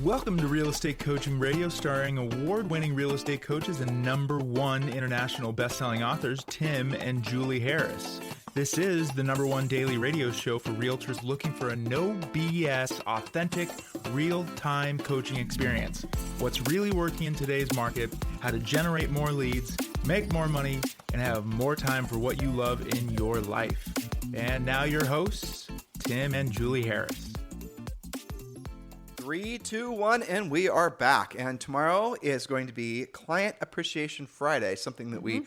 Welcome to Real Estate Coaching Radio, starring award-winning real estate coaches and #1 international best-selling authors, Tim and Julie Harris. This is the #1 daily radio show for realtors looking for a no BS, authentic, real-time coaching experience. What's really working in today's market, how to generate more leads, make more money, and have more time for what you love in your life. And now your hosts, Tim and Julie Harris. 3, 2, 1, and we are back. And tomorrow is going to be Client Appreciation Friday, something that we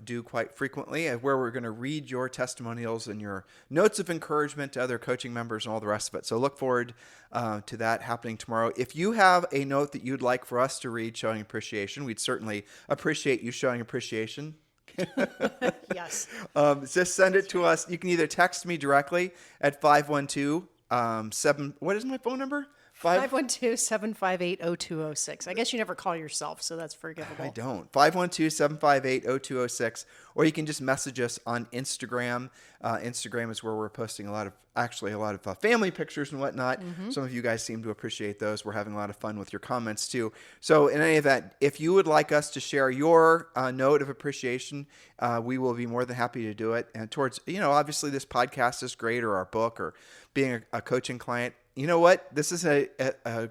do quite frequently, where we're going to read your testimonials and your notes of encouragement to other coaching members and all the rest of it. So look forward to that happening tomorrow. If you have a note that you'd like for us to read showing appreciation, we'd certainly appreciate you showing appreciation. Yes. Just send it to us. You can either text me directly at 512 what is my phone number? 512-758-0206. I guess you never call yourself, so that's forgivable. I don't. 512-758-0206. Or you can just message us on Instagram. Instagram is where we're posting a lot of family pictures and whatnot. Some of you guys seem to appreciate those. We're having a lot of fun with your comments too. So in any event, if you would like us to share your note of appreciation, we will be more than happy to do it. And towards, obviously this podcast is great, or our book, or being a coaching client. You know what? This is a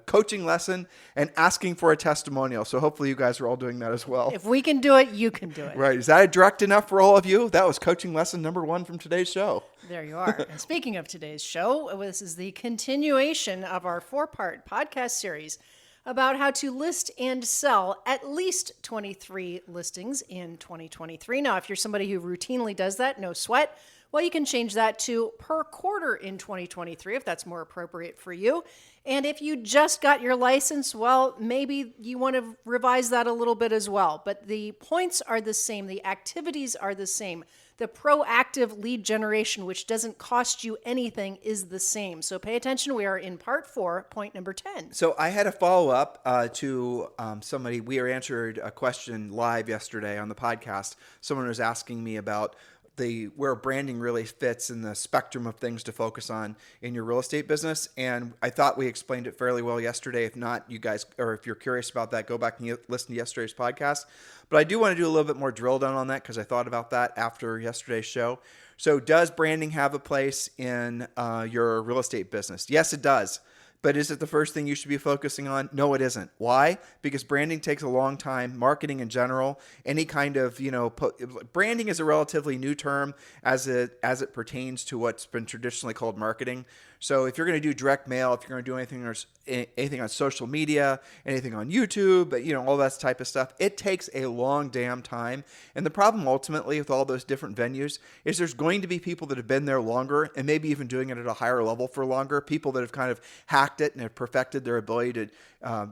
coaching lesson and asking for a testimonial. So hopefully you guys are all doing that as well. If we can do it, you can do it. Right. Is that direct enough for all of you? That was coaching lesson #1 from today's show. There you are. And speaking of today's show, this is the continuation of our 4-part podcast series about how to list and sell at least 23 listings in 2023. Now, if you're somebody who routinely does that, no sweat. Well, you can change that to per quarter in 2023 if that's more appropriate for you. And if you just got your license, well, maybe you want to revise that a little bit as well. But the points are the same. The activities are the same. The proactive lead generation, which doesn't cost you anything, is the same. So pay attention. We are in part 4, point number 10. So I had a follow-up to somebody. We answered a question live yesterday on the podcast. Someone was asking me about where branding really fits in the spectrum of things to focus on in your real estate business. And I thought we explained it fairly well yesterday. If not, you guys, or if you're curious about that, go back and listen to yesterday's podcast. But I do want to do a little bit more drill down on that because I thought about that after yesterday's show. So does branding have a place in your real estate business? Yes, it does. But is it the first thing you should be focusing on? No, it isn't. Why? Because branding takes a long time. Marketing in general, any kind of, branding is a relatively new term as it pertains to what's been traditionally called marketing. So if you're going to do direct mail, if you're going to do anything on social media, anything on YouTube, all that type of stuff, it takes a long damn time. And the problem ultimately with all those different venues is there's going to be people that have been there longer and maybe even doing it at a higher level for longer, people that have kind of hacked it and have perfected their ability to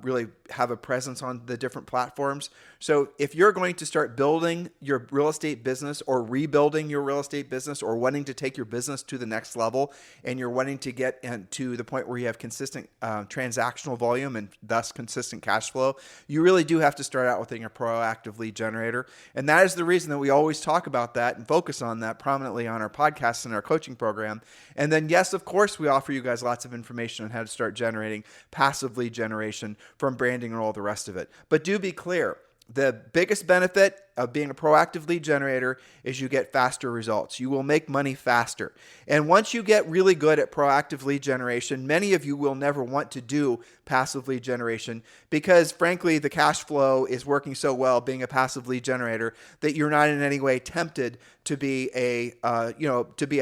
really have a presence on the different platforms. So if you're going to start building your real estate business or rebuilding your real estate business or wanting to take your business to the next level, and you're wanting to get to the point where you have consistent transactional volume and thus consistent cash flow, you really do have to start out with being a proactive lead generator. And that is the reason that we always talk about that and focus on that prominently on our podcasts and our coaching program. And then, yes, of course, we offer you guys lots of information on how to start generating passive lead generation from branding and all the rest of it. But do be clear, the biggest benefit of being a proactive lead generator is you get faster results. You will make money faster. And once you get really good at proactive lead generation, many of you will never want to do passive lead generation because, frankly, the cash flow is working so well being a passive lead generator that you're not in any way tempted to be a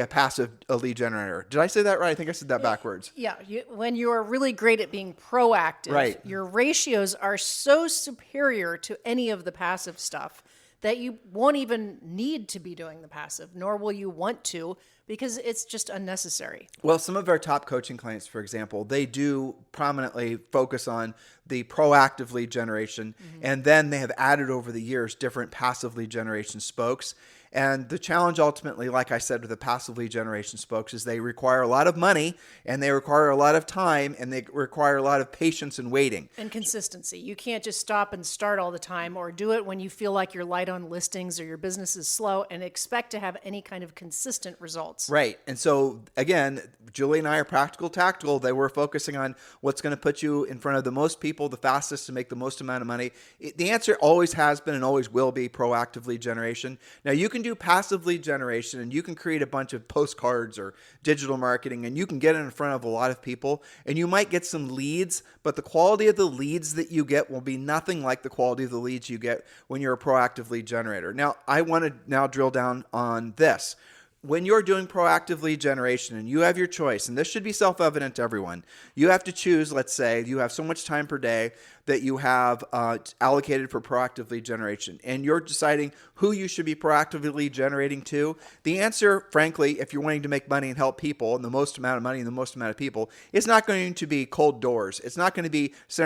passive lead generator. Did I say that right? I think I said that backwards. Yeah. When you are really great at being proactive, right, your ratios are so superior to any of the passive stuff that you won't even need to be doing the passive, nor will you want to, because it's just unnecessary. Well, some of our top coaching clients, for example, they do prominently focus on the proactive lead generation, and then they have added over the years different passive lead generation spokes. And the challenge ultimately, like I said, with the passive lead generation spokes is they require a lot of money and they require a lot of time and they require a lot of patience and waiting. And consistency. You can't just stop and start all the time or do it when you feel like you're light on listings or your business is slow and expect to have any kind of consistent results. Right. And so, again, Julie and I are practical tactical. They were focusing on what's going to put you in front of the most people, the fastest to make the most amount of money. The answer always has been and always will be proactive lead generation. Now, you can do passive lead generation and you can create a bunch of postcards or digital marketing and you can get in front of a lot of people and you might get some leads, but the quality of the leads that you get will be nothing like the quality of the leads you get when you're a proactive lead generator. Now, I want to now drill down on this. When you're doing proactive lead generation and you have your choice, and this should be self-evident to everyone, you have to choose, let's say, you have so much time per day that you have allocated for proactive lead generation, and you're deciding who you should be proactively lead generating to. The answer, frankly, if you're wanting to make money and help people, and the most amount of money and the most amount of people, is not going to be cold doors. It's not going to be it's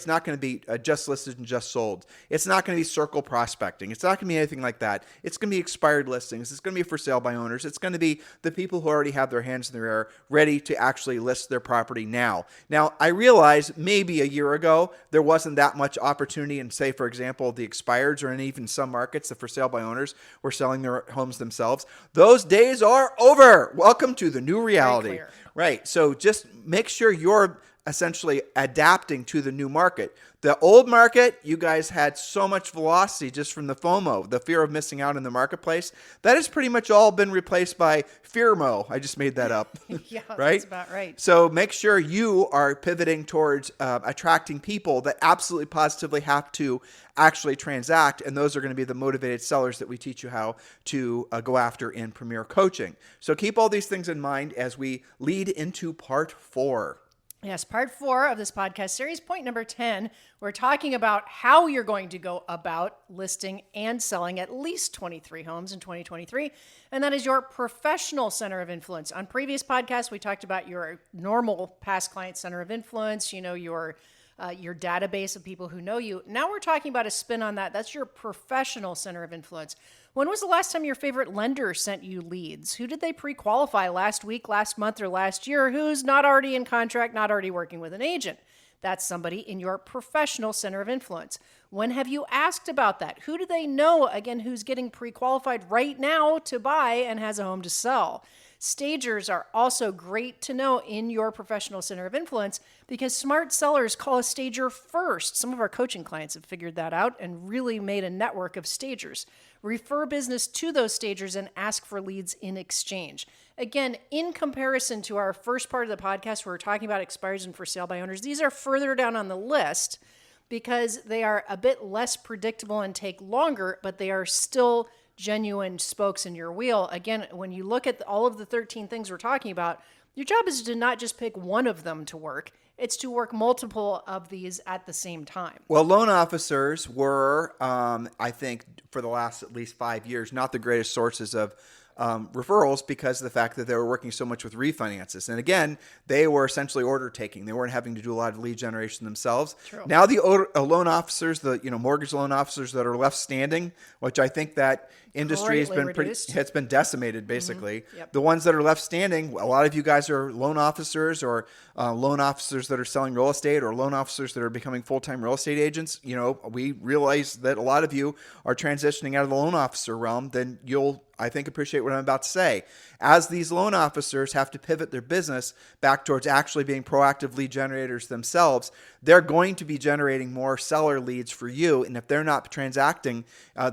not going to be just listed and just sold. It's not going to be circle prospecting. It's not going to be anything like that. It's going to be expired listings. It's going to be for sale by owners. It's going to be the people who already have their hands in the air, ready to actually list their property now. Now, I realize maybe a year ago, there wasn't that much opportunity in, say, for example, the expireds or in even some markets, the for sale by owners were selling their homes themselves. Those days are over. Welcome to the new reality. Right. So just make sure you're essentially adapting to the new market. The old market, you guys had so much velocity just from the FOMO, the fear of missing out in the marketplace. That has pretty much all been replaced by FearMo. I just made that up. Yeah, right? That's about right. So make sure you are pivoting towards attracting people that absolutely positively have to actually transact. And those are going to be the motivated sellers that we teach you how to go after in Premier Coaching. So keep all these things in mind as we lead into part 4. Yes, part 4 of this podcast series, point number 10, we're talking about how you're going to go about listing and selling at least 23 homes in 2023, and that is your professional center of influence. On previous podcasts, we talked about your normal past client center of influence, your database of people who know you. Now we're talking about a spin on that. That's your professional center of influence. When was the last time your favorite lender sent you leads? Who did they pre-qualify last week, last month, or last year who's not already in contract, not already working with an agent? That's somebody in your professional center of influence. When have you asked about that? Who do they know, again, who's getting pre-qualified right now to buy and has a home to sell? Stagers are also great to know in your professional center of influence because smart sellers call a stager first. Some of our coaching clients have figured that out and really made a network of stagers. Refer business to those stagers and ask for leads in exchange. Again, in comparison to our first part of the podcast where we're talking about expireds and for sale by owners, these are further down on the list because they are a bit less predictable and take longer, but they are still genuine spokes in your wheel. Again, when you look at all of the 13 things we're talking about, your job is to not just pick one of them to work. It's to work multiple of these at the same time. Well, loan officers were, I think, for the last at least 5 years, not the greatest sources of referrals because of the fact that they were working so much with refinances. And again, they were essentially order taking. They weren't having to do a lot of lead generation themselves. True. Now the loan officers, the mortgage loan officers that are left standing, which I think that industry has been it's been decimated basically. Mm-hmm. Yep. The ones that are left standing, a lot of you guys are loan officers or loan officers that are selling real estate or loan officers that are becoming full-time real estate agents. We realize that a lot of you are transitioning out of the loan officer realm. Then you'll, I think, appreciate what I'm about to say. As these loan officers have to pivot their business back towards actually being proactive lead generators themselves, they're going to be generating more seller leads for you. And if they're not transacting,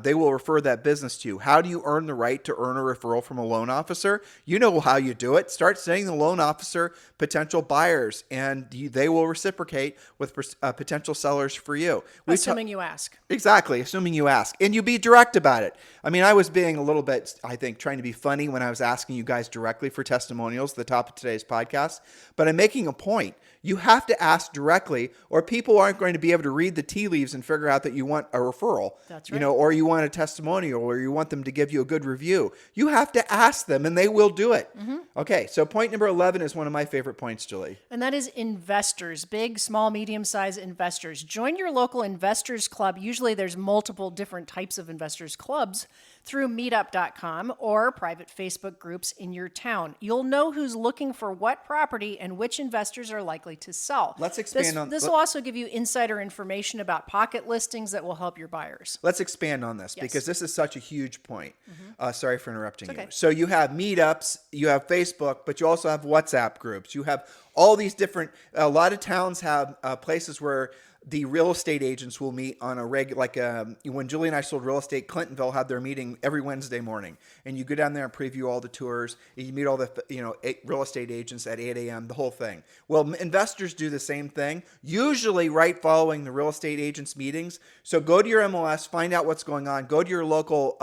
they will refer that business to you. How do you earn the right to earn a referral from a loan officer? You know how you do it. Start sending the loan officer potential buyers, and they will reciprocate with potential sellers for you. Assuming you ask. Exactly, assuming you ask. And you be direct about it. I mean, I was being a little bit, I think, trying to be funny when I was asking you guys directly for testimonials at the top of today's podcast. But I'm making a point. You have to ask directly, or people aren't going to be able to read the tea leaves and figure out that you want a referral. That's right. Or you want a testimonial, or you want them to give you a good review. You have to ask them, and they will do it. Mm-hmm. Okay, so point number 11 is one of my favorite points, Julie. And that is investors, big, small, medium-sized investors. Join your local investors club. Usually there's multiple different types of investors clubs through meetup.com or private Facebook groups in your town. You'll know who's looking for what property and which investors are likely to sell. Let's expand on this. Will also give you insider information about pocket listings that will help your buyers. Let's expand on this because this is such a huge point. Sorry for interrupting you. Okay. So you have meetups, you have Facebook, but you also have WhatsApp groups. You have all these different, a lot of towns have places where the real estate agents will meet on a when Julie and I sold real estate, Clintonville had their meeting every Wednesday morning, and you go down there and preview all the tours. You meet all the real estate agents at 8 a.m. the whole thing. Well, investors do the same thing, usually right following the real estate agents meetings. So go to your MLS, find out what's going on. Go to your local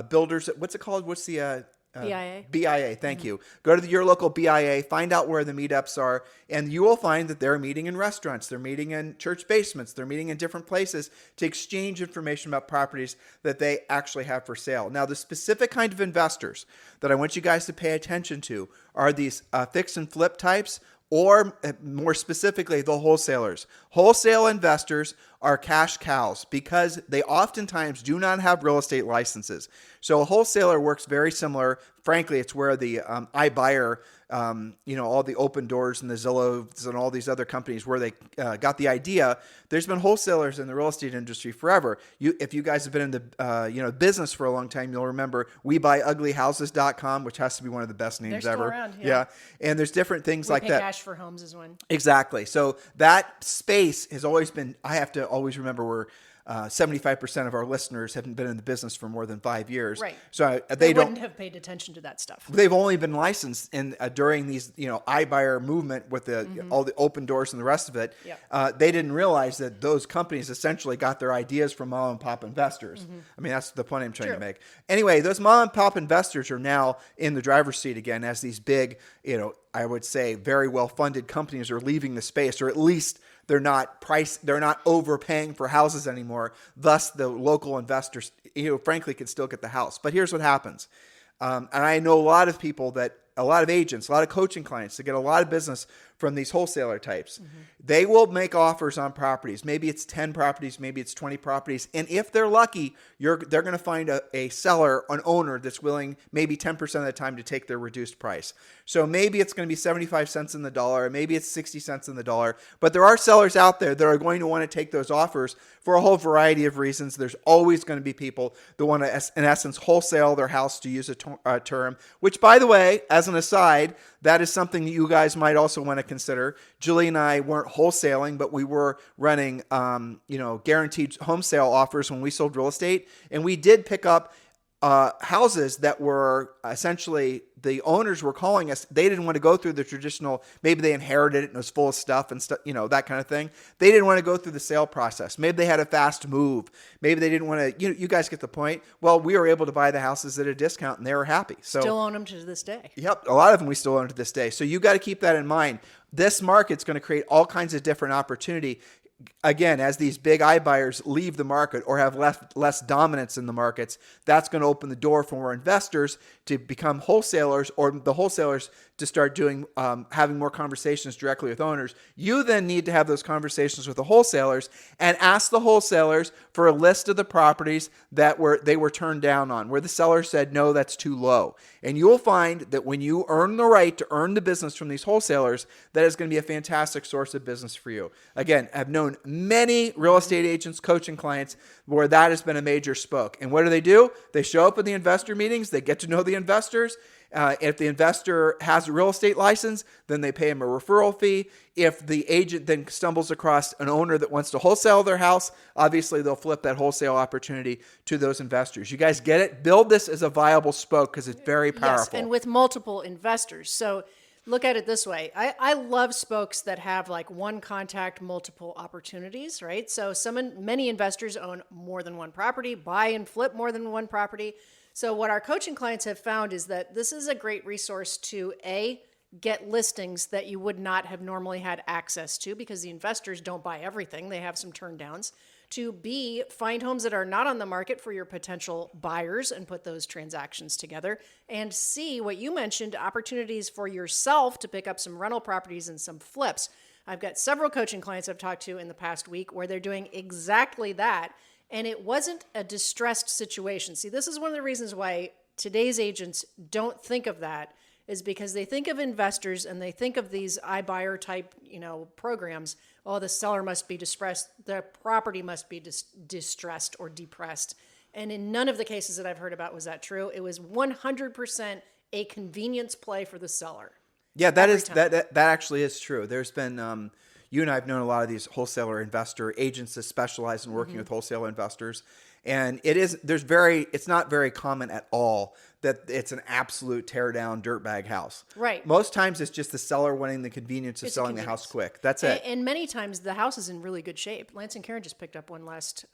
builders. What's it called? What's the BIA. BIA, thank you. Go to your local BIA, find out where the meetups are, and you will find that they're meeting in restaurants, they're meeting in church basements, they're meeting in different places to exchange information about properties that they actually have for sale. Now, the specific kind of investors that I want you guys to pay attention to are these fix and flip types, or more specifically, the wholesalers. Wholesale investors are cash cows because they oftentimes do not have real estate licenses. So a wholesaler works very similar. Frankly, it's where the iBuyer, all the Open Doors and the Zillows and all these other companies where they got the idea. There's been wholesalers in the real estate industry forever. If you guys have been in the business for a long time, you'll remember WeBuyUglyHouses.com, which has to be one of the best names They're still ever. around, yeah. And there's different things We like Pay that. Cash for Homes is one. Exactly. So that space has always been, I have to always remember we're 75% of our listeners haven't been in the business for more than 5 years. Right. So They wouldn't have paid attention to that stuff. They've only been licensed in during these, iBuyer movement with the all the Open Doors and the rest of it. Yep. They didn't realize that those companies essentially got their ideas from mom and pop investors. I mean, that's the point I'm trying to make. Anyway, those mom and pop investors are now in the driver's seat again as these big, I would say very well-funded companies are leaving the space, or at least they're not overpaying for houses anymore. Thus, the local investors, frankly, can still get the house. But here's what happens. And I know a lot of people a lot of agents, a lot of coaching clients that get a lot of business from these wholesaler types. They will make offers on properties. Maybe it's 10 properties, maybe it's 20 properties. And if they're lucky, they're going to find a seller, an owner that's willing maybe 10% of the time to take their reduced price. So maybe it's going to be 75 cents in the dollar, maybe it's 60 cents in the dollar. But there are sellers out there that are going to want to take those offers for a whole variety of reasons. There's always going to be people that want to, in essence, wholesale their house, to use a term, which, by the way, as an aside, that is something that you guys might also want to consider. Julie and I weren't wholesaling, but we were running, guaranteed home sale offers when we sold real estate. And we did pick up houses that were essentially, the owners were calling us. They didn't want to go through the traditional, maybe they inherited it and it was full of stuff and stuff, that kind of thing. They didn't want to go through the sale process. Maybe they had a fast move. Maybe they didn't want to, you guys get the point. Well, we were able to buy the houses at a discount and they were happy. So Still own them to this day. Yep. A lot of them we still own to this day. So you got to keep that in mind. This market's going to create all kinds of different opportunity. Again, as these big iBuyers leave the market or have less dominance in the markets, that's going to open the door for more investors to become wholesalers, or the wholesalers to start doing having more conversations directly with owners. You then need to have those conversations with the wholesalers and ask the wholesalers for a list of the properties that they were turned down on, where the seller said, no, that's too low. And you'll find that when you earn the right to earn the business from these wholesalers, that is going to be a fantastic source of business for you. Again, I've known many real estate agents, coaching clients, where that has been a major spoke. And what do? They show up at the investor meetings. They get to know the investors. If the investor has a real estate license, then they pay him a referral fee. If the agent then stumbles across an owner that wants to wholesale their house, obviously they'll flip that wholesale opportunity to those investors. You guys get it? Build this as a viable spoke because it's very powerful. Yes, and with multiple investors. So look at it this way. I love spokes that have like one contact, multiple opportunities, right? So many investors own more than one property, buy and flip more than one property. So what our coaching clients have found is that this is a great resource to get listings that you would not have normally had access to because the investors don't buy everything. They have some turn downs. To B, find homes that are not on the market for your potential buyers and put those transactions together. And C, what you mentioned, opportunities for yourself to pick up some rental properties and some flips. I've got several coaching clients I've talked to in the past week where they're doing exactly that. And it wasn't a distressed situation. See, this is one of the reasons why today's agents don't think of that, is because they think of investors and they think of these iBuyer type, programs. Oh, the seller must be distressed. The property must be distressed or depressed. And in none of the cases that I've heard about was that true. It was 100% a convenience play for the seller. Yeah, that actually is true. There's been you and I have known a lot of these wholesaler investor agents that specialize in working with wholesaler investors, and it's not very common at all that it's an absolute tear down dirtbag house. Right. Most times it's just the seller wanting the convenience of selling the house quick. That's it. And many times the house is in really good shape. Lance and Karen just picked up one last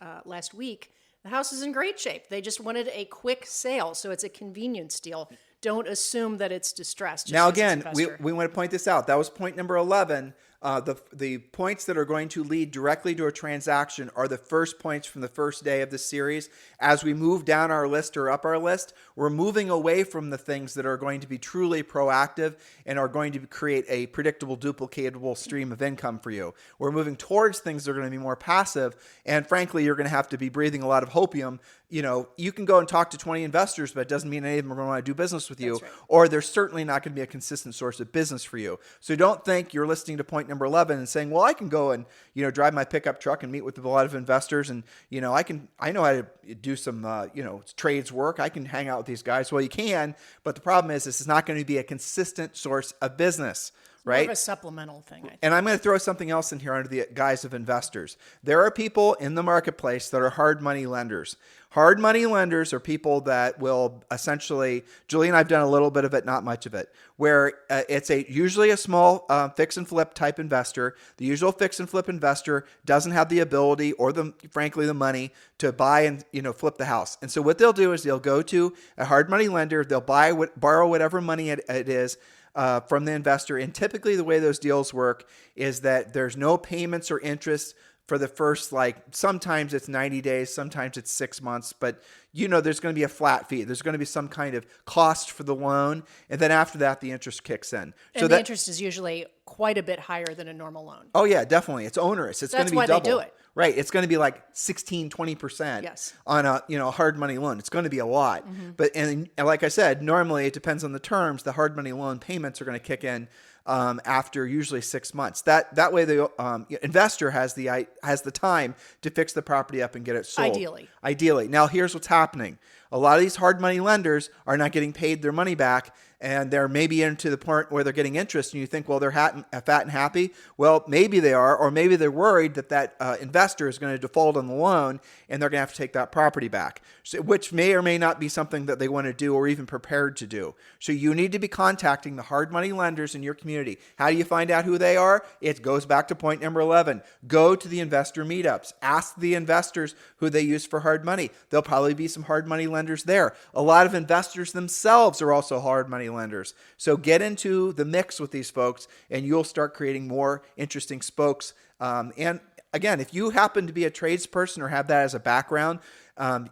week. The house is in great shape. They just wanted a quick sale, so it's a convenience deal. Don't assume that it's distressed. Now, again, we want to point this out. That was point number 11. The points that are going to lead directly to a transaction are the first points from the first day of the series. As we move down our list or up our list, we're moving away from the things that are going to be truly proactive and are going to create a predictable, duplicatable stream of income for you. We're moving towards things that are going to be more passive, and frankly, you're going to have to be breathing a lot of hopium. You can go and talk to 20 investors, but it doesn't mean any of them are going to want to do business with you, That's right. or they're certainly not going to be a consistent source of business for you. So don't think you're listening to point number 11 and saying, well, I can go and, drive my pickup truck and meet with a lot of investors, and, I know how to do some, trades work. I can hang out with these guys. Well, you can, but the problem is this is not going to be a consistent source of business. Right? More of a supplemental thing, I think. And I'm going to throw something else in here under the guise of investors. There are people in the marketplace that are hard money lenders. Hard money lenders are people that will essentially, Julie and I have done a little bit of it, not much of it, where it's usually a small fix and flip type investor. The usual fix and flip investor doesn't have the ability or frankly the money to buy and flip the house. And so what they'll do is they'll go to a hard money lender. They'll borrow whatever money it is from the investor. And typically the way those deals work is that there's no payments or interest for the first, sometimes it's 90 days, sometimes it's 6 months, but there's going to be a flat fee. There's going to be some kind of cost for the loan. And then after that, the interest kicks in. And the interest is usually quite a bit higher than a normal loan. Oh yeah, definitely. It's onerous. It's going to be double. That's why they do it. Right. It's going to be like 16, 20% yes. on a hard money loan. It's going to be a lot. Mm-hmm. But and like I said, normally it depends on the terms. The hard money loan payments are going to kick in after usually 6 months. That way the investor has the time to fix the property up and get it sold. Ideally. Now here's what's happening. A lot of these hard money lenders are not getting paid their money back, and they're maybe into the point where they're getting interest, and you think, well, they're fat and happy. Well, maybe they are, or maybe they're worried that investor is going to default on the loan, and they're going to have to take that property back, which may or may not be something that they want to do or even prepared to do. So you need to be contacting the hard money lenders in your community. How do you find out who they are? It goes back to point number 11. Go to the investor meetups. Ask the investors who they use for hard money. There'll probably be some hard money lenders there. A lot of investors themselves are also hard money lenders. So get into the mix with these folks, and you'll start creating more interesting spokes. And again, if you happen to be a tradesperson or have that as a background,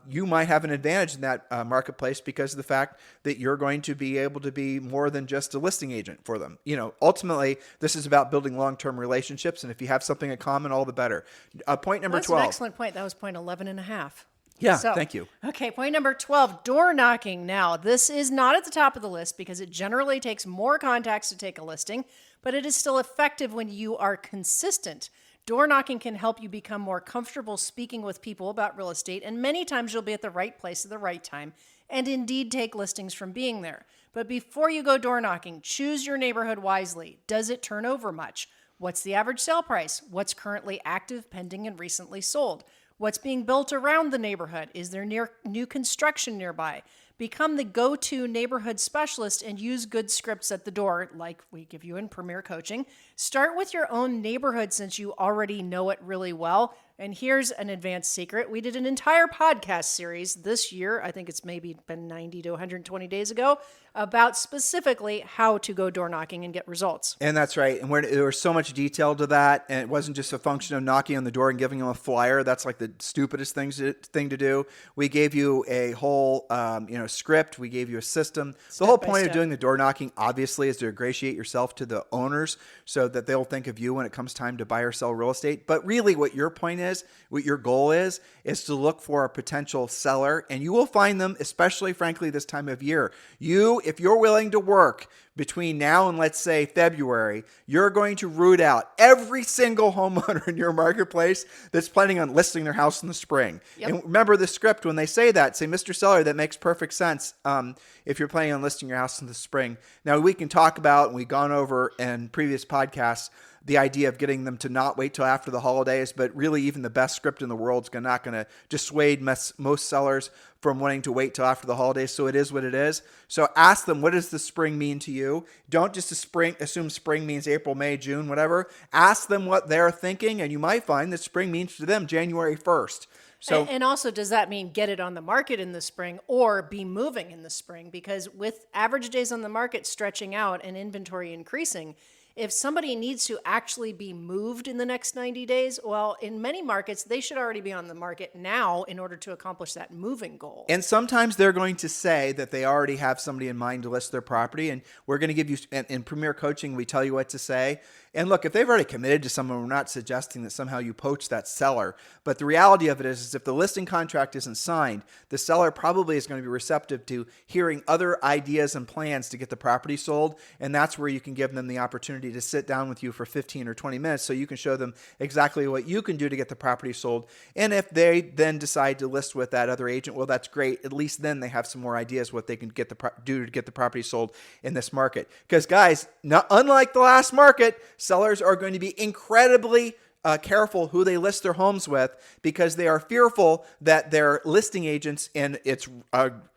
you might have an advantage in that marketplace because of the fact that you're going to be able to be more than just a listing agent for them. Ultimately, this is about building long-term relationships, and if you have something in common, all the better. Point number 12. That's an excellent point. That was point 11 and a half. Yeah, thank you. Okay, point number 12, door knocking. Now, this is not at the top of the list because it generally takes more contacts to take a listing, but it is still effective when you are consistent. Door knocking can help you become more comfortable speaking with people about real estate, and many times you'll be at the right place at the right time and indeed take listings from being there. But before you go door knocking, choose your neighborhood wisely. Does it turn over much? What's the average sale price? What's currently active, pending, and recently sold? What's being built around the neighborhood? Is there new construction nearby? Become the go-to neighborhood specialist and use good scripts at the door, like we give you in Premier Coaching. Start with your own neighborhood since you already know it really well. And here's an advanced secret. We did an entire podcast series this year, I think it's maybe been 90 to 120 days ago, about specifically how to go door knocking and get results. And that's right. And there was so much detail to that. And it wasn't just a function of knocking on the door and giving them a flyer. That's like the stupidest thing to do. We gave you a whole script. We gave you a system. The whole point of doing the door knocking, obviously, is to ingratiate yourself to the owners so that they'll think of you when it comes time to buy or sell real estate. But really what your point is, what your goal is to look for a potential seller, and you will find them, especially frankly this time of year. If you're willing to work between now and let's say February, you're going to root out every single homeowner in your marketplace that's planning on listing their house in the spring. Yep. And remember the script when they say that, say, Mr. Seller, that makes perfect sense if you're planning on listing your house in the spring. Now we can talk about, and we've gone over in previous podcasts, the idea of getting them to not wait till after the holidays, but really even the best script in the world is not going to dissuade most sellers from wanting to wait till after the holidays. So it is what it is. So ask them, what does the spring mean to you? Don't just assume spring means April, May, June, whatever. Ask them what they're thinking, and you might find that spring means to them January 1st. So, and also, does that mean get it on the market in the spring or be moving in the spring? Because with average days on the market stretching out and inventory increasing, if somebody needs to actually be moved in the next 90 days, well, in many markets, they should already be on the market now in order to accomplish that moving goal. And sometimes they're going to say that they already have somebody in mind to list their property. And we're going to give you, in Premier Coaching, we tell you what to say. And look, if they've already committed to someone, we're not suggesting that somehow you poach that seller. But the reality of it is if the listing contract isn't signed, the seller probably is going to be receptive to hearing other ideas and plans to get the property sold. And that's where you can give them the opportunity to sit down with you for 15 or 20 minutes so you can show them exactly what you can do to get the property sold. And if they then decide to list with that other agent, well, that's great. At least then they have some more ideas what they can do to get the property sold in this market. Because guys, unlike the last market, sellers are going to be incredibly careful who they list their homes with because they are fearful that their listing agents, and it's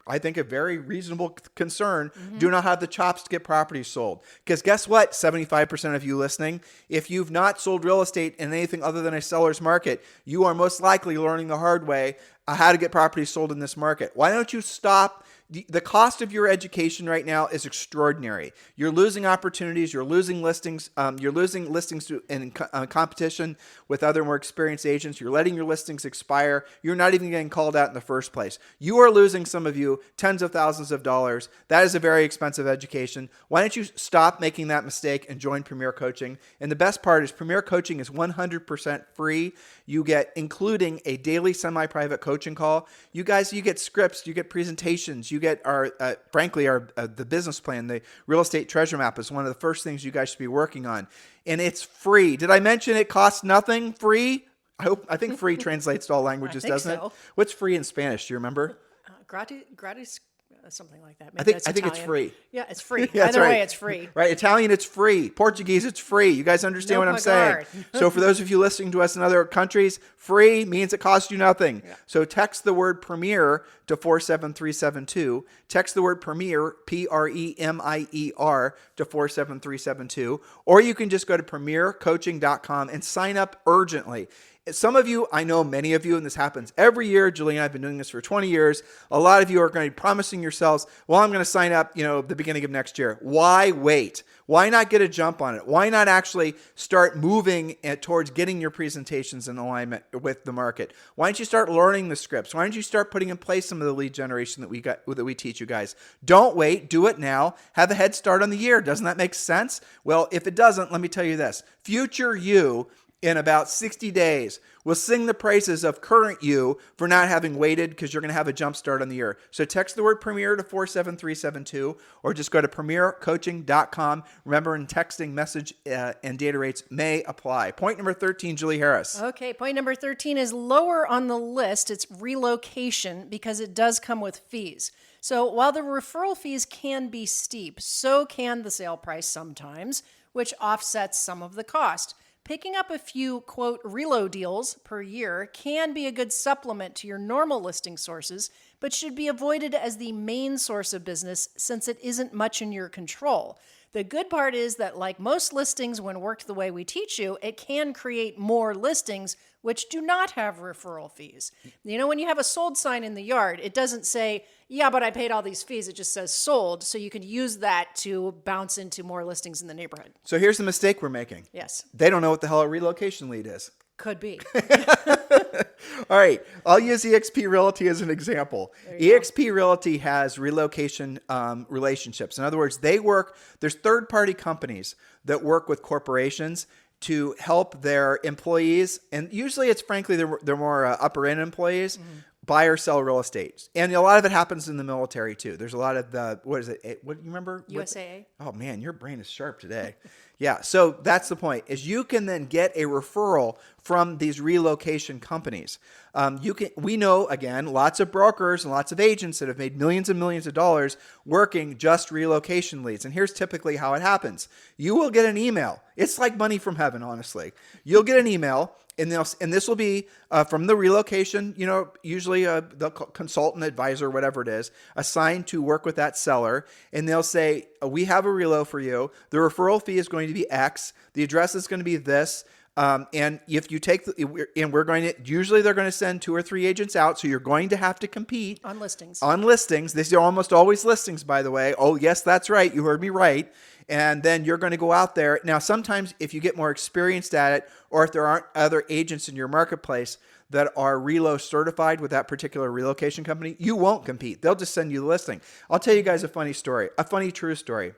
I think a very reasonable concern, do not have the chops to get properties sold. Because guess what, 75% of you listening, if you've not sold real estate in anything other than a seller's market, you are most likely learning the hard way how to get properties sold in this market. Why don't you stop? The cost of your education right now is extraordinary. You're losing opportunities. You're losing listings. You're losing listings in competition with other more experienced agents. You're letting your listings expire. You're not even getting called out in the first place. You are losing, some of you, tens of thousands of dollars. That is a very expensive education. Why don't you stop making that mistake and join Premier Coaching? And the best part is Premier Coaching is 100% free. You get, including a daily semi-private coaching call. You guys, you get scripts, you get presentations, you get our, frankly, the business plan. The real estate treasure map is one of the first things you guys should be working on. And it's free. Did I mention it costs nothing? Free? I think free translates to all languages, doesn't it? What's free in Spanish? Do you remember? Gratis, something like that. Maybe I think it's free. Yeah, it's free. Yeah, Either right. way, it's free. Right. Italian, it's free. Portuguese, it's free. You guys understand what I'm saying? So for those of you listening to us in other countries, free means it costs you nothing. Yeah. So text the word Premier to 47372. Text the word Premier, Premier, to 47372. Or you can just go to premiercoaching.com and sign up urgently. Some of you, I know many of you, and this happens every year. Julie and I have been doing this for 20 years. A lot of you are going to be promising yourselves, well, I'm going to sign up, the beginning of next year. Why wait? Why not get a jump on it? Why not actually start moving towards getting your presentations in alignment with the market? Why don't you start learning the scripts? Why don't you start putting in place some of the lead generation that we teach you guys? Don't wait. Do it now. Have a head start on the year. Doesn't that make sense? Well, if it doesn't, let me tell you this. Future you, in about 60 days, we'll sing the praises of current you for not having waited because you're going to have a jump start on the year. So text the word Premier to 47372 or just go to premiercoaching.com. Remember, in texting, message and data rates may apply. Point number 13, Julie Harris. Okay, point number 13 is lower on the list. It's relocation because it does come with fees. So while the referral fees can be steep, so can the sale price sometimes, which offsets some of the cost. Picking up a few, quote, reload deals per year can be a good supplement to your normal listing sources, but should be avoided as the main source of business since it isn't much in your control. The good part is that, like most listings, when worked the way we teach you, it can create more listings which do not have referral fees. When you have a sold sign in the yard, it doesn't say, yeah, but I paid all these fees. It just says sold. So you could use that to bounce into more listings in the neighborhood. So here's the mistake we're making. Yes. They don't know what the hell a relocation lead is. Could be. All right. I'll use eXp Realty as an example. eXp Realty has relocation relationships. In other words, there's third-party companies that work with corporations to help their employees, and usually it's frankly they're more upper end employees, buy or sell real estate. And a lot of it happens in the military too. There's a lot of what is it? What do you remember? USAA. Oh man, your brain is sharp today. Yeah. So that's the point, is you can then get a referral from these relocation companies. We know, again, lots of brokers and lots of agents that have made millions and millions of dollars working just relocation leads. And here's typically how it happens. You will get an email. It's like money from heaven, honestly. You'll get an email, and this will be from the relocation, usually the consultant, advisor, whatever it is, assigned to work with that seller. And they'll say, we have a relo for you. The referral fee is going to be X. The address is going to be this. And if you take usually they're going to send 2 or 3 agents out. So you're going to have to compete on listings. These are almost always listings, by the way. Oh, yes, that's right. You heard me right. And then you're going to go out there. Now, sometimes if you get more experienced at it, or if there aren't other agents in your marketplace that are relo certified with that particular relocation company, you won't compete. They'll just send you the listing. I'll tell you guys a funny story, a funny true story.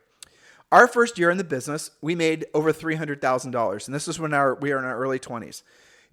Our first year in the business, we made over $300,000, and this is when we were in our early 20s.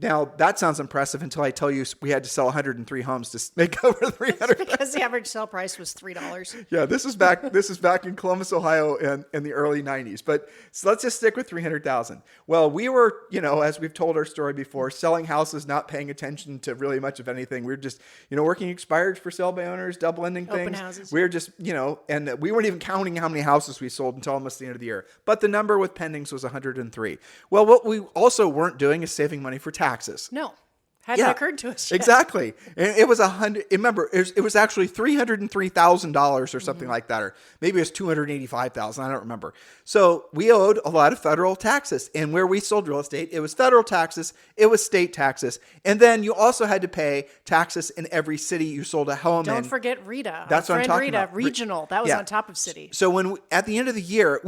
Now, that sounds impressive until I tell you we had to sell 103 homes to make over $300,000. Because the average sale price was $3. Yeah, this is back in Columbus, Ohio in the early 90s. But so let's just stick with $300,000. Well, we were, as we've told our story before, selling houses, not paying attention to really much of anything. We were just, working expired for sale by owners, double ending things. Open houses. We were just, and we weren't even counting how many houses we sold until almost the end of the year. But the number with pendings was 103. Well, what we also weren't doing is saving money for taxes. No, hadn't occurred to us yet. Exactly. And it was 100. Remember, it was actually $303,000 or something like that, or maybe it was $285,000. I don't remember. So we owed a lot of federal taxes, and where we sold real estate, it was federal taxes, it was state taxes, and then you also had to pay taxes in every city you sold a home in. Don't forget RETA. That's what I'm talking about. Regional. That was on top of city. So at the end of the year,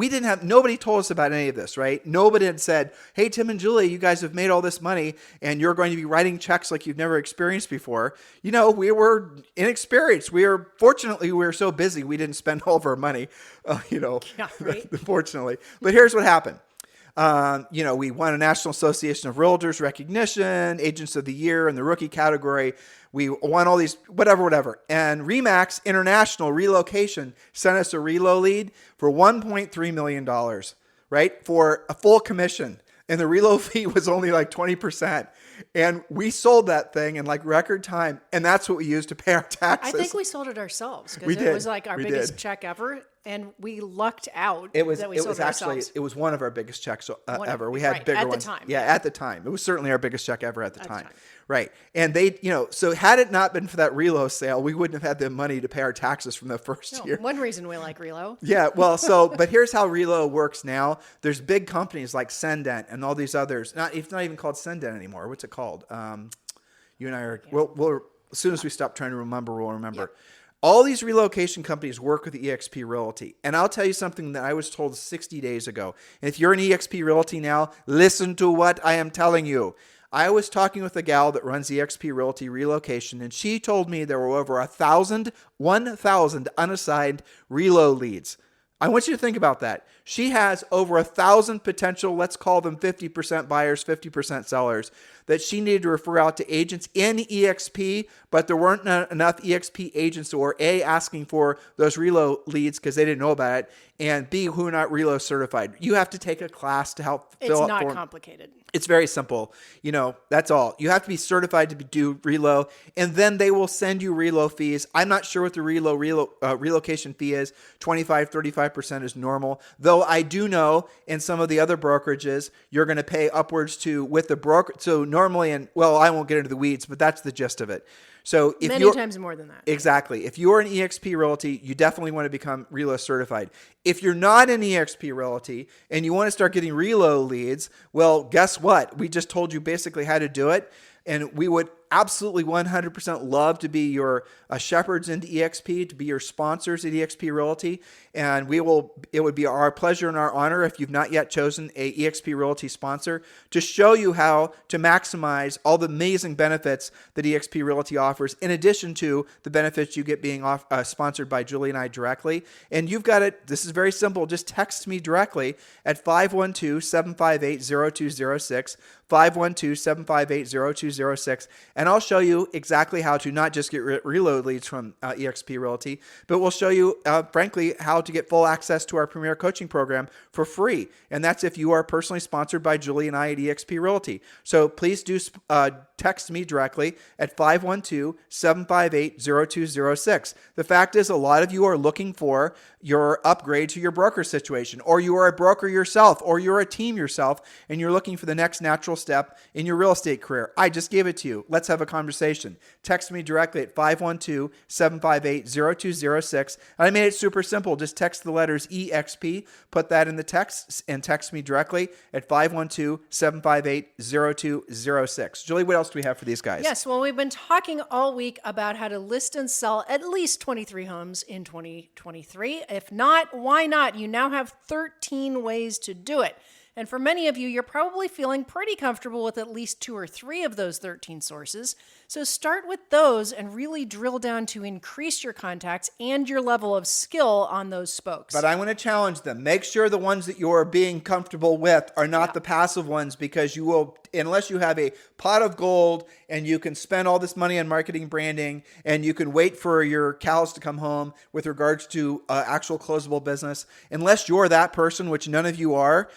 nobody told us about any of this, right? Nobody had said, hey, Tim and Julie, you guys have made all this money and you're going to be writing checks like you've never experienced before. We were inexperienced. Fortunately, we were so busy, we didn't spend all of our money, Yeah, right. Fortunately. But here's what happened. We won a National Association of Realtors recognition, Agents of the Year in the rookie category. We won all these, whatever. And RE/MAX International Relocation sent us a relo lead for $1.3 million, right? For a full commission. And the relo fee was only like 20%. And we sold that thing in like record time. And that's what we used to pay our taxes. I think we sold it ourselves We because did. it was like our We biggest did. check ever. And we lucked out It was that we sold it actually ourselves. it was one of our biggest checks ever. We had right, bigger at the ones time. Yeah, at the time, it was certainly our biggest check ever at the time. time. Right? And they, so had it not been for that relo sale, we wouldn't have had the money to pay our taxes from the first year. One reason we like relo. Yeah, well, but here's how relo works now. There's big companies like Sendent and all these others. It's not even called Sendent anymore. What's it called? You and I are. We'll as soon as we stop trying to remember, we'll remember. Yep. All these relocation companies work with eXp Realty. And I'll tell you something that I was told 60 days ago. And if you're in eXp Realty now, listen to what I am telling you. I was talking with a gal that runs eXp Realty Relocation, and she told me there were over 1,000 unassigned relo leads. I want you to think about that. She has over 1,000 potential, let's call them 50% buyers, 50% sellers, that she needed to refer out to agents in EXP, but there weren't enough EXP agents who were A, asking for those relo leads because they didn't know about it, and B, who are not relo certified. You have to take a class to help fill It's out not complicated. It's very simple. That's all. You have to be certified to do relo, and then they will send you relo fees. I'm not sure what the relocation fee is. 25, 35% is normal. Though I do know in some of the other brokerages, you're going to pay upwards to with the broker. So normally, I won't get into the weeds, but that's the gist of it. So if Many times more than that. Exactly. If you're in eXp Realty, you definitely want to become relo certified. If you're not in eXp Realty and you want to start getting relo leads, well, guess what? We just told you basically how to do it. And we would absolutely 100% love to be your shepherds into EXP, to be your sponsors at EXP Realty. And it would be our pleasure and our honor, if you've not yet chosen a EXP Realty sponsor, to show you how to maximize all the amazing benefits that EXP Realty offers, in addition to the benefits you get being sponsored by Julie and I directly. And you've got it. This is very simple. Just text me directly at 512-758-0206, 512-758-0206, and I'll show you exactly how to not just get reload leads from EXP Realty, but we'll show you, frankly, how to get full access to our Premier Coaching Program for free. And that's if you are personally sponsored by Julie and I at EXP Realty. So please do text me directly at 512-758-0206. The fact is, a lot of you are looking for your upgrade to your broker situation, or you are a broker yourself, or you're a team yourself, and you're looking for the next natural step in your real estate career. I just gave it to you. Let's have a conversation. Text me directly at 512-758-0206. And I made it super simple. Just text the letters EXP, put that in the text, and text me directly at 512-758-0206. Julie, what else do we have for these guys? Yes, well, we've been talking all week about how to list and sell at least 23 homes in 2023. If not, why not? You now have 13 ways to do it. And for many of you, you're probably feeling pretty comfortable with at least 2 or 3 of those 13 sources. So start with those and really drill down to increase your contacts and your level of skill on those spokes. But I want to challenge them. Make sure the ones that you're being comfortable with are not the passive ones, because you will, unless you have a pot of gold and you can spend all this money on marketing and branding, and you can wait for your cows to come home with regards to actual closable business, unless you're that person, which none of you are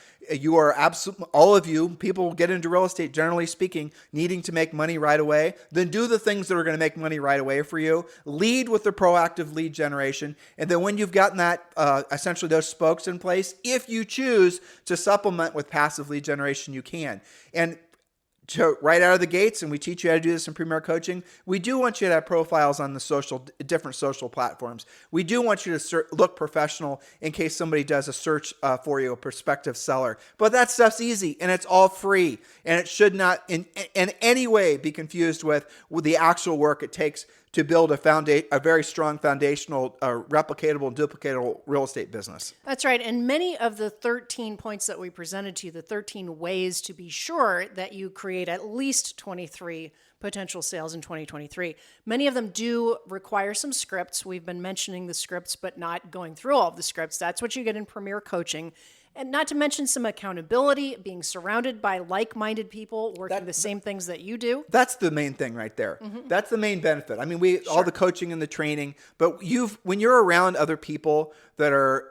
absolutely, all of you, people get into real estate, generally speaking, needing to make money right away, then do the things that are going to make money right away for you. Lead with the proactive lead generation. And then when you've gotten that, essentially those spokes in place, if you choose to supplement with passive lead generation, you can. And right out of the gates, and we teach you how to do this in Premier Coaching, we do want you to have profiles on the different social platforms. We do want you to look professional in case somebody does a search for you, a prospective seller. But that stuff's easy, and it's all free, and it should not in any way be confused with the actual work it takes to build a very strong foundational, replicatable and duplicatable real estate business. That's right. And many of the 13 points that we presented to you, the 13 ways to be sure that you create at least 23 potential sales in 2023, many of them do require some scripts. We've been mentioning the scripts, but not going through all of the scripts. That's what you get in Premier Coaching. And not to mention some accountability, being surrounded by like-minded people working the same things that you do. That's the main thing right there. Mm-hmm. That's the main benefit. I mean, all the coaching and the training, but when you're around other people that are,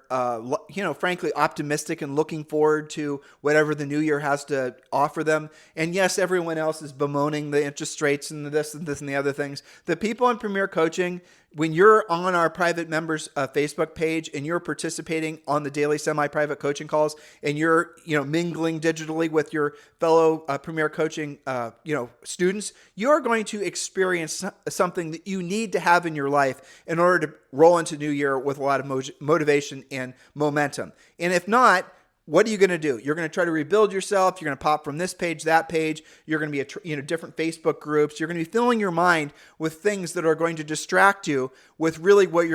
frankly, optimistic and looking forward to whatever the new year has to offer them. And yes, everyone else is bemoaning the interest rates and this and the other things. The people in Premier Coaching, when you're on our private members Facebook page and you're participating on the daily semi-private coaching calls, and you're mingling digitally with your fellow Premier Coaching students, you're going to experience something that you need to have in your life in order to roll into New Year with a lot of motivation and momentum. And if not, what are you going to do? You're going to try to rebuild yourself. You're going to pop from this page, that page. You're going to be different Facebook groups. You're going to be filling your mind with things that are going to distract you with really what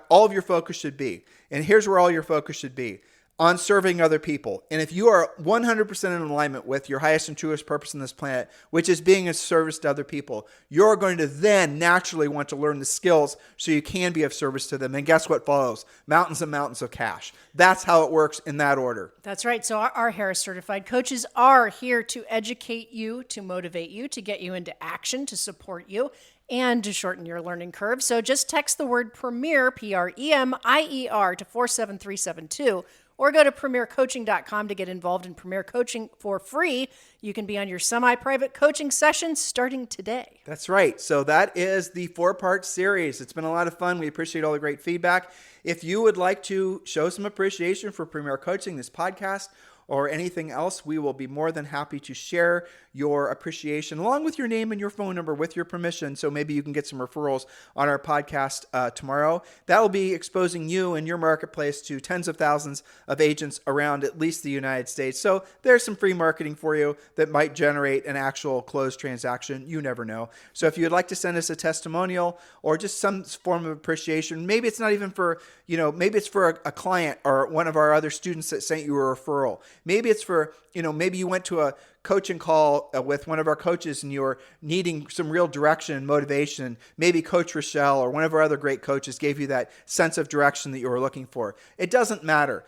all of your focus should be. And here's where all your focus should be: on serving other people. And if you are 100% in alignment with your highest and truest purpose on this planet, which is being of service to other people, you're going to then naturally want to learn the skills so you can be of service to them. And guess what follows? Mountains and mountains of cash. That's how it works in that order. That's right. So our Harris certified coaches are here to educate you, to motivate you, to get you into action, to support you, and to shorten your learning curve. So just text the word Premier, Premier, to 47372. Or go to premiercoaching.com to get involved in Premier Coaching for free. You can be on your semi-private coaching sessions starting today. That's right. So that is the 4-part series. It's been a lot of fun. We appreciate all the great feedback. If you would like to show some appreciation for Premier Coaching, this podcast, or anything else, we will be more than happy to share your appreciation along with your name and your phone number with your permission. So maybe you can get some referrals on our podcast tomorrow. That will be exposing you and your marketplace to tens of thousands of agents around at least the United States. So there's some free marketing for you that might generate an actual closed transaction. You never know. So if you'd like to send us a testimonial or just some form of appreciation, maybe it's not even for, maybe it's for a client or one of our other students that sent you a referral. Maybe it's for, maybe you went to a coaching call with one of our coaches and you're needing some real direction and motivation. Maybe Coach Rochelle or one of our other great coaches gave you that sense of direction that you were looking for. It doesn't matter.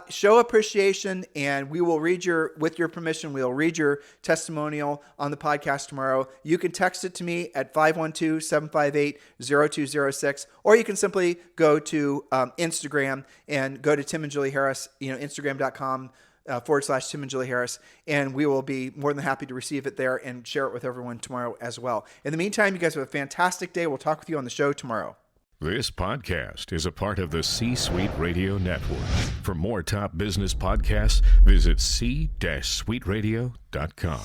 Show appreciation, and we will with your permission, we'll read your testimonial on the podcast tomorrow. You can text it to me at 512-758-0206, or you can simply go to Instagram and go to Tim and Julie Harris, Instagram.com /Tim and Julie Harris, and we will be more than happy to receive it there and share it with everyone tomorrow as well. In the meantime, you guys have a fantastic day. We'll talk with you on the show tomorrow. This podcast is a part of the C-Suite Radio Network. For more top business podcasts, visit c-suiteradio.com.